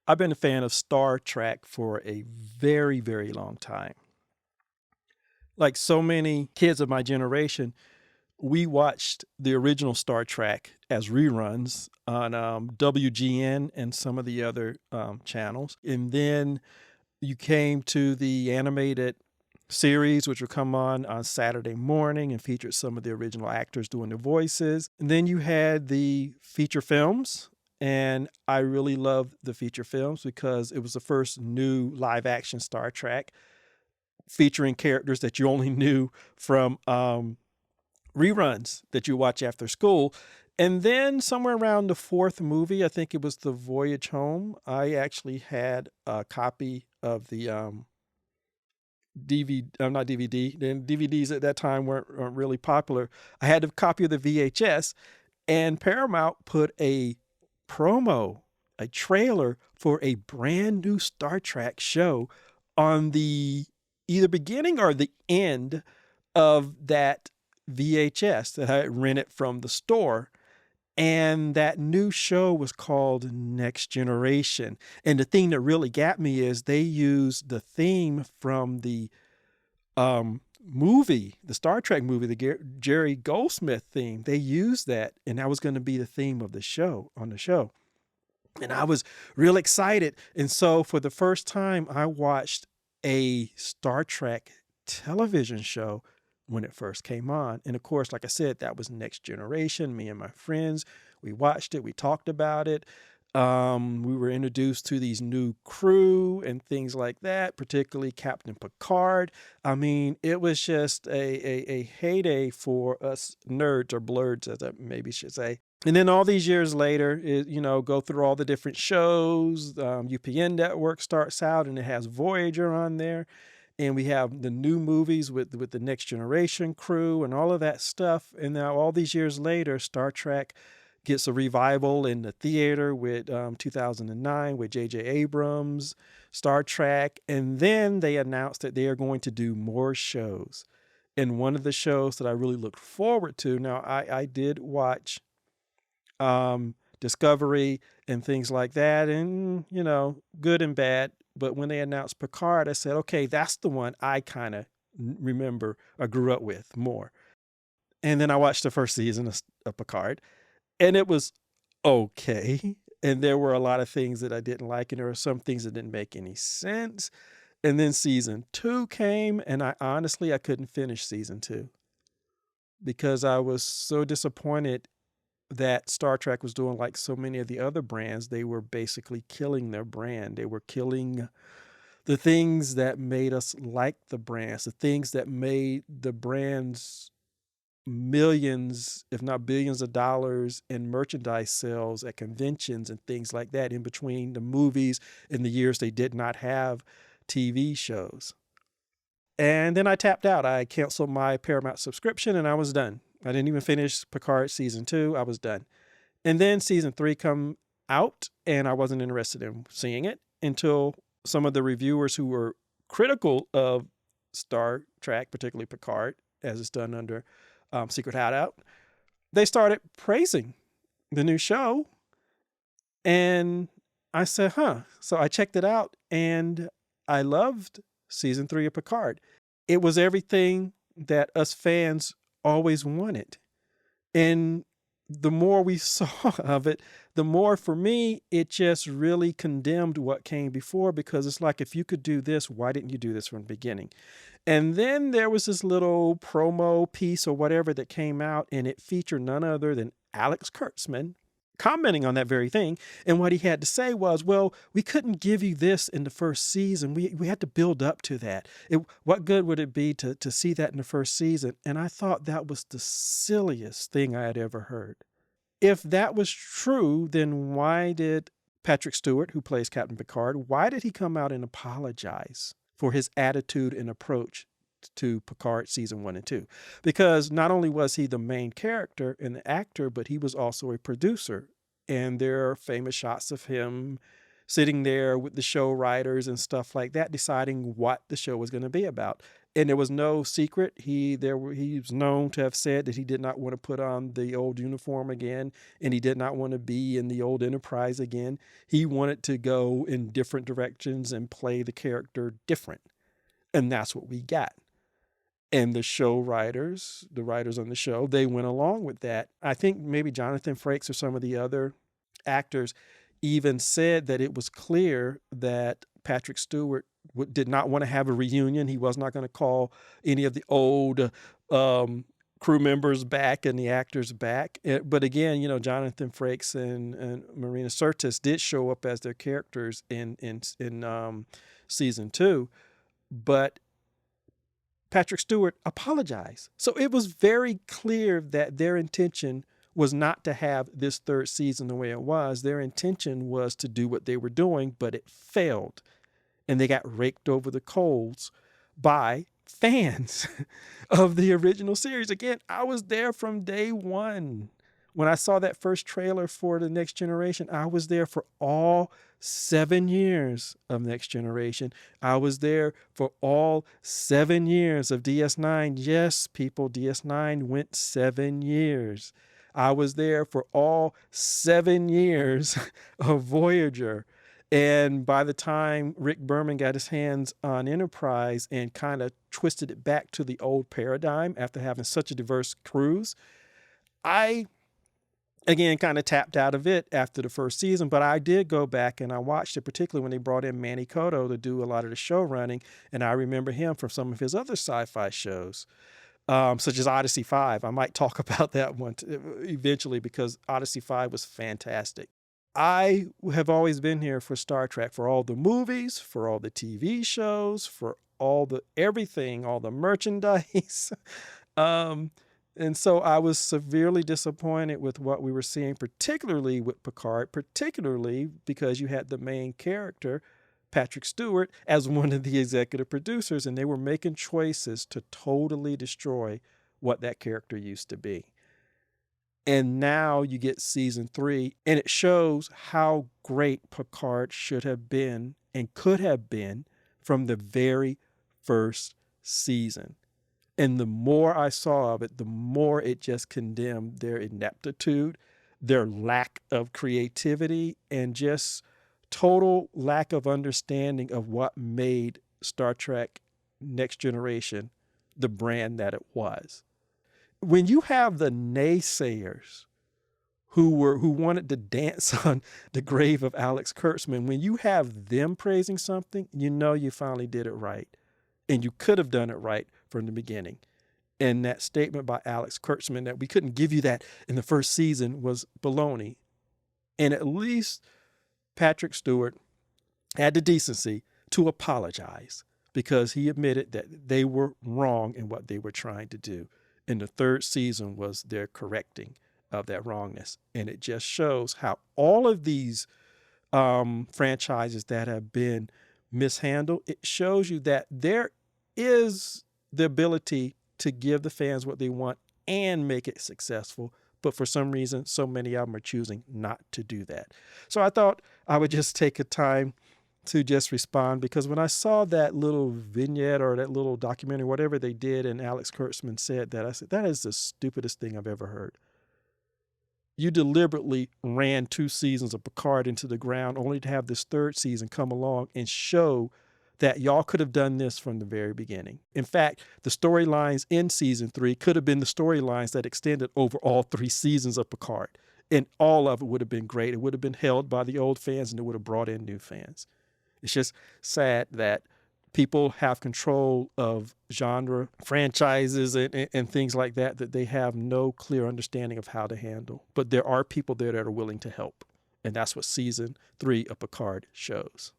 I've been a fan of Star Trek for a very, very long time. Like so many kids of my generation, we watched the original Star Trek as reruns on WGN and some of the other channels. And then you came to the animated series, which would come on Saturday morning and featured some of the original actors doing the voices. And then you had the feature films. And I really loved the feature films because it was the first new live action Star Trek featuring characters that you only knew from reruns that you watch after school. And then somewhere around the fourth movie, I think it was The Voyage Home, I actually had a copy of the DVD, not DVD, then DVDs at that time weren't really popular. I had a copy of the VHS, and Paramount put a promo, a trailer for a brand new Star Trek show on the either beginning or the end of that VHS that I rented from the store. And that new show was called Next Generation. And the thing that really got me is they used the theme from the movie, the Star Trek movie, the Jerry Goldsmith theme. They used that, and that was going to be the theme of the show, on the show. And I was real excited. And so for the first time, I watched a Star Trek television show when it first came on. And of course, like I said, that was Next Generation. Me and my friends, we watched it, we talked about it. We were introduced to these new crew and things like that, particularly Captain Picard. I mean, it was just a heyday for us nerds, or blurds, as I maybe should say. And then all these years later, go through all the different shows. UPN Network starts out and it has Voyager on there. And we have the new movies with the Next Generation crew and all of that stuff. And now all these years later, Star Trek gets a revival in the theater with 2009 with J.J. Abrams, Star Trek. And then they announced that they are going to do more shows. And one of the shows that I really looked forward to, now I did watch Discovery and things like that, and, good and bad. But when they announced Picard, I said, okay, that's the one I kind of remember or grew up with more. And then I watched the first season of Picard, and it was okay. And there were a lot of things that I didn't like, and there were some things that didn't make any sense. And then season 2 came, and I couldn't finish season 2 because I was so disappointed that Star Trek was doing like so many of the other brands. They were basically killing their brand. They were killing the things that made us like the brands, the things that made the brands millions, if not billions of dollars in merchandise sales at conventions and things like that in between the movies in the years they did not have TV shows. And then I tapped out. I canceled my Paramount subscription and I was done. I didn't even finish Picard season 2. I was done. And then season 3 come out and I wasn't interested in seeing it until some of the reviewers who were critical of Star Trek, particularly Picard, as it's done under Secret Hideout, they started praising the new show. And I said, huh. So I checked it out and I loved season 3 of Picard. It was everything that us fans always wanted. And the more we saw of it, the more for me, it just really condemned what came before, because it's like, if you could do this, why didn't you do this from the beginning? And then there was this little promo piece or whatever that came out, and it featured none other than Alex Kurtzman commenting on that very thing. And what he had to say was, well, we couldn't give you this in the first season. We had to build up to that. What good would it be to see that in the first season? And I thought that was the silliest thing I had ever heard. If that was true, then why did Patrick Stewart, who plays Captain Picard, why did he come out and apologize for his attitude and approach to Picard season 1 and 2? Because not only was he the main character and the actor, but he was also a producer. And there are famous shots of him sitting there with the show writers and stuff like that, deciding what the show was going to be about. And there was no secret. He was known to have said that he did not want to put on the old uniform again, and he did not want to be in the old Enterprise again. He wanted to go in different directions and play the character different. And that's what we got. And the writers on the show, they went along with that. I think maybe Jonathan Frakes or some of the other actors even said that it was clear that Patrick Stewart did not want to have a reunion. He was not going to call any of the old crew members back and the actors back. But again, Jonathan Frakes and Marina Sirtis did show up as their characters in season 2. But Patrick Stewart apologized. So it was very clear that their intention was not to have this third season the way it was. Their intention was to do what they were doing, but it failed. And they got raked over the coals by fans of the original series. Again, I was there from day one. When I saw that first trailer for The Next Generation, I was there for all 7 years of Next Generation. I was there for all 7 years of DS9. Yes, people, DS9 went 7 years. I was there for all 7 years of Voyager. And by the time Rick Berman got his hands on Enterprise and kind of twisted it back to the old paradigm after having such a diverse crews, I again kind of tapped out of it after the first season. But I did go back and I watched it, particularly when they brought in Manny Coto to do a lot of the show running. And I remember him from some of his other sci-fi shows, such as Odyssey 5. I might talk about that one eventually because Odyssey 5 was fantastic. I have always been here for Star Trek, for all the movies, for all the TV shows, for all the everything, all the merchandise. And so I was severely disappointed with what we were seeing, particularly with Picard, particularly because you had the main character, Patrick Stewart, as one of the executive producers, and they were making choices to totally destroy what that character used to be. And now you get season 3, and it shows how great Picard should have been and could have been from the very first season. And the more I saw of it, the more it just condemned their ineptitude, their lack of creativity, and just total lack of understanding of what made Star Trek Next Generation the brand that it was. When you have the naysayers who wanted to dance on the grave of Alex Kurtzman, when you have them praising something, you finally did it right. And you could have done it right from the beginning. And that statement by Alex Kurtzman that we couldn't give you that in the first season was baloney. And at least Patrick Stewart had the decency to apologize because he admitted that they were wrong in what they were trying to do. And the third season was their correcting of that wrongness. And it just shows how all of these franchises that have been mishandled, it shows you that there is the ability to give the fans what they want and make it successful. But for some reason, so many of them are choosing not to do that. So I thought I would just take a time to just respond, because when I saw that little vignette or that little documentary, whatever they did, and Alex Kurtzman said that, I said, that is the stupidest thing I've ever heard. You deliberately ran 2 seasons of Picard into the ground only to have this third season come along and show that y'all could have done this from the very beginning. In fact, the storylines in season 3 could have been the storylines that extended over all 3 seasons of Picard. And all of it would have been great. It would have been held by the old fans and it would have brought in new fans. It's just sad that people have control of genre, franchises, and things like that they have no clear understanding of how to handle. But there are people there that are willing to help. And that's what season 3 of Picard shows.